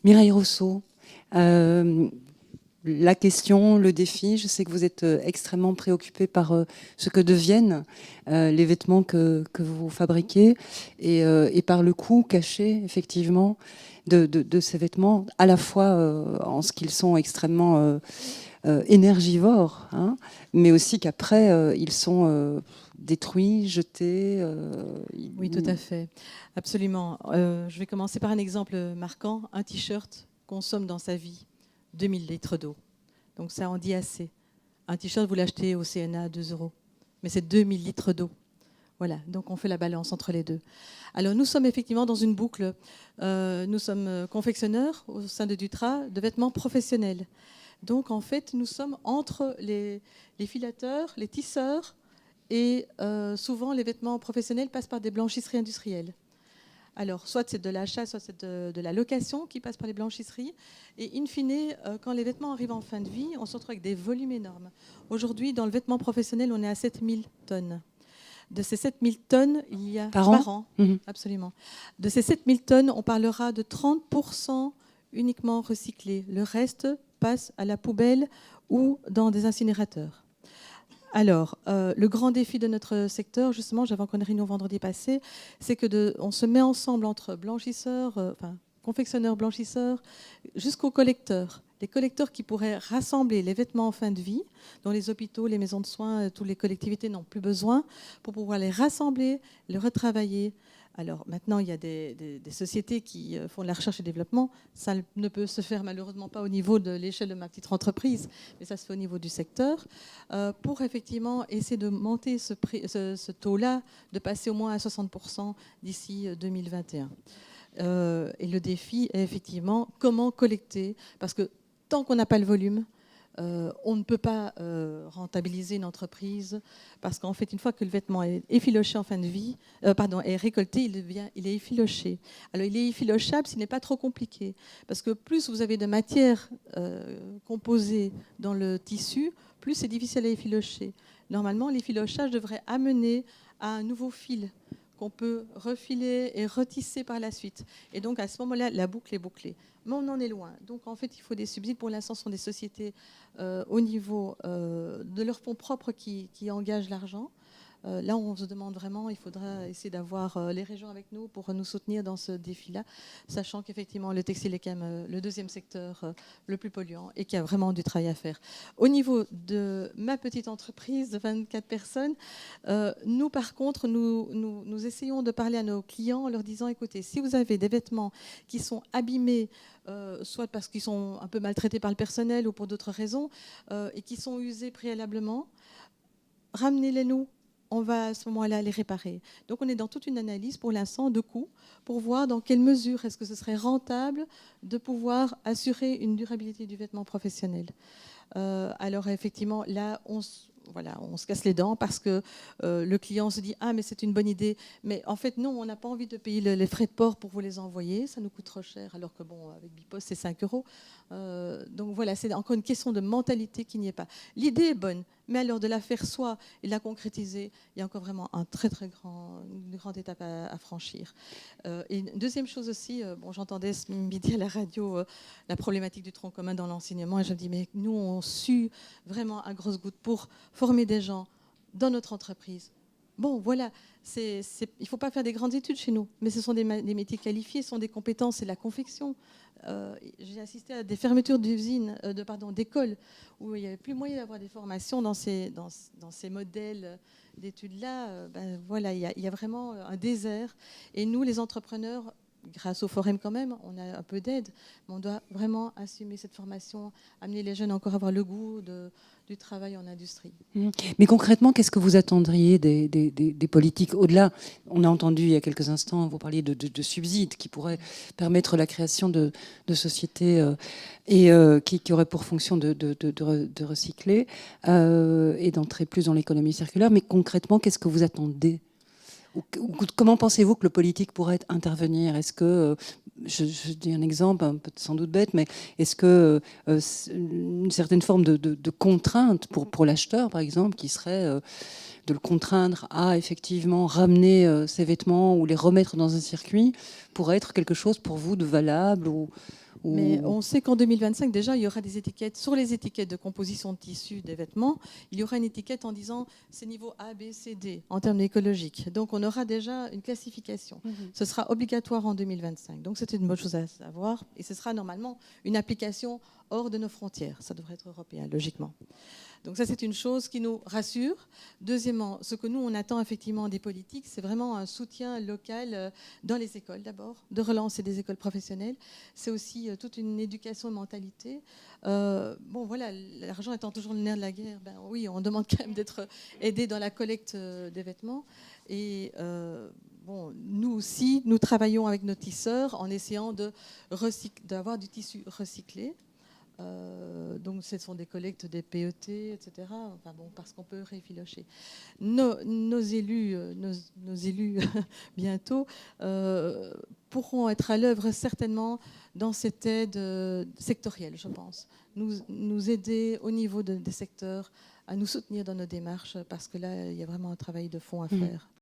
Mireille Rousseau, la question, le défi, je sais que vous êtes extrêmement préoccupée par ce que deviennent les vêtements que vous fabriquez et par le coût caché, effectivement, de ces vêtements, à la fois en ce qu'ils sont extrêmement énergivores, hein, mais aussi qu'après, ils sont détruits, jetés. Oui, tout à fait. Absolument. Je vais commencer par un exemple marquant. Un t-shirt consomme dans sa vie 2000 litres d'eau. Donc ça en dit assez. Un t-shirt, vous l'achetez au CNA à 2 euros. Mais c'est 2000 litres d'eau. Voilà, donc on fait la balance entre les deux. Alors nous sommes effectivement dans une boucle. Nous sommes confectionneurs au sein de Dutra de vêtements professionnels. Donc en fait, nous sommes entre les filateurs, les tisseurs, et souvent les vêtements professionnels passent par des blanchisseries industrielles. Alors, soit c'est de l'achat, soit c'est de la location qui passe par les blanchisseries. Et in fine, quand les vêtements arrivent en fin de vie, on se retrouve avec des volumes énormes. Aujourd'hui, dans le vêtement professionnel, on est à 7000 tonnes. De ces 7000 tonnes, il y a... Par an. Absolument. De ces 7000 tonnes, on parlera de 30% uniquement recyclés. Le reste passe à la poubelle ou dans des incinérateurs. Alors, le grand défi de notre secteur, justement, j'avais encore une réunion vendredi passé, c'est que on se met ensemble entre blanchisseurs, confectionneurs, blanchisseurs, jusqu'aux collecteurs. Les collecteurs qui pourraient rassembler les vêtements en fin de vie, dont les hôpitaux, les maisons de soins, toutes les collectivités n'ont plus besoin, pour pouvoir les rassembler, les retravailler. Alors maintenant, il y a des sociétés qui font de la recherche et développement. Ça ne peut se faire malheureusement pas au niveau de l'échelle de ma petite entreprise, mais ça se fait au niveau du secteur, pour effectivement essayer de monter ce taux-là, de passer au moins à 60% d'ici 2021. Et le défi est effectivement comment collecter, parce que tant qu'on n'a pas le volume, on ne peut pas rentabiliser une entreprise, parce qu'en fait, une fois que le vêtement est effiloché en fin de vie, est récolté, il est effiloché. Alors, il est effilochable s'il n'est pas trop compliqué, parce que plus vous avez de matière composée dans le tissu, plus c'est difficile à effilocher. Normalement, l'effilochage devrait amener à un nouveau fil qu'on peut refiler et retisser par la suite. Et donc, à ce moment-là, la boucle est bouclée. Mais on en est loin. Donc, en fait, il faut des subsides. Pour l'instant, ce sont des sociétés au niveau de leurs fonds propres qui engagent l'argent. Là, on se demande vraiment, il faudra essayer d'avoir les régions avec nous pour nous soutenir dans ce défi-là, sachant qu'effectivement, le textile est quand même le deuxième secteur le plus polluant et qu'il y a vraiment du travail à faire. Au niveau de ma petite entreprise de 24 personnes, nous, par contre, nous essayons de parler à nos clients en leur disant, écoutez, si vous avez des vêtements qui sont abîmés, soit parce qu'ils sont un peu maltraités par le personnel ou pour d'autres raisons, et qui sont usés préalablement, ramenez-les nous. On va à ce moment-là les réparer. Donc on est dans toute une analyse pour l'instant de coûts pour voir dans quelle mesure est-ce que ce serait rentable de pouvoir assurer une durabilité du vêtement professionnel. Alors effectivement, là, on se casse les dents parce que le client se dit « Ah, mais c'est une bonne idée ». Mais en fait, non, on n'a pas envie de payer les frais de port pour vous les envoyer. Ça nous coûte trop cher, alors que, bon, avec Bipost, c'est 5 euros. Donc voilà, c'est encore une question de mentalité qui n'y est pas. L'idée est bonne, mais alors de la faire soi et de la concrétiser, il y a encore vraiment une grande étape à franchir. Et une deuxième chose aussi, j'entendais ce midi à la radio la problématique du tronc commun dans l'enseignement, et je me dis, mais nous, on sue vraiment à grosses gouttes pour former des gens dans notre entreprise. Bon, voilà, il ne faut pas faire des grandes études chez nous, mais ce sont des métiers qualifiés, ce sont des compétences, c'est la confection. J'ai assisté à des fermetures d'usines, d'écoles, où il n'y avait plus moyen d'avoir des formations dans ces modèles d'études-là. Voilà, il y a vraiment un désert. Et nous, les entrepreneurs, grâce au Forum quand même, on a un peu d'aide, mais on doit vraiment assumer cette formation, amener les jeunes encore à avoir le goût du travail en industrie. Mais concrètement, qu'est-ce que vous attendriez des politiques au-delà? On a entendu il y a quelques instants, vous parliez de subsides qui pourraient permettre la création de sociétés qui auraient pour fonction de recycler et d'entrer plus dans l'économie circulaire. Mais concrètement, qu'est-ce que vous attendez? Comment pensez-vous que le politique pourrait intervenir? Est-ce que, je dis un exemple un peu sans doute bête, mais est-ce que une certaine forme de contrainte pour l'acheteur, par exemple, qui serait de le contraindre à effectivement ramener ses vêtements ou les remettre dans un circuit, pourrait être quelque chose pour vous de valable ou Mais on sait qu'en 2025, déjà, il y aura des étiquettes. Sur les étiquettes de composition de tissu des vêtements, il y aura une étiquette en disant c'est niveau A, B, C, D en termes écologiques. Donc on aura déjà une classification. Ce sera obligatoire en 2025. Donc c'est une bonne chose à savoir. Et ce sera normalement une application hors de nos frontières. Ça devrait être européen, logiquement. Donc ça, c'est une chose qui nous rassure. Deuxièmement, ce que nous, on attend effectivement des politiques, c'est vraiment un soutien local dans les écoles d'abord, de relancer des écoles professionnelles. C'est aussi toute une éducation et mentalité. Bon, voilà, l'argent étant toujours le nerf de la guerre, ben oui, on demande quand même d'être aidé dans la collecte des vêtements. Et bon, nous aussi, nous travaillons avec nos tisseurs en essayant d'avoir du tissu recyclé. Donc ce sont des collectes des PET, etc. Enfin bon, parce qu'on peut réfilocher. Nos élus bientôt pourront être à l'œuvre certainement dans cette aide sectorielle, je pense. Nous aider au niveau des secteurs à nous soutenir dans nos démarches, parce que là, il y a vraiment un travail de fond à faire.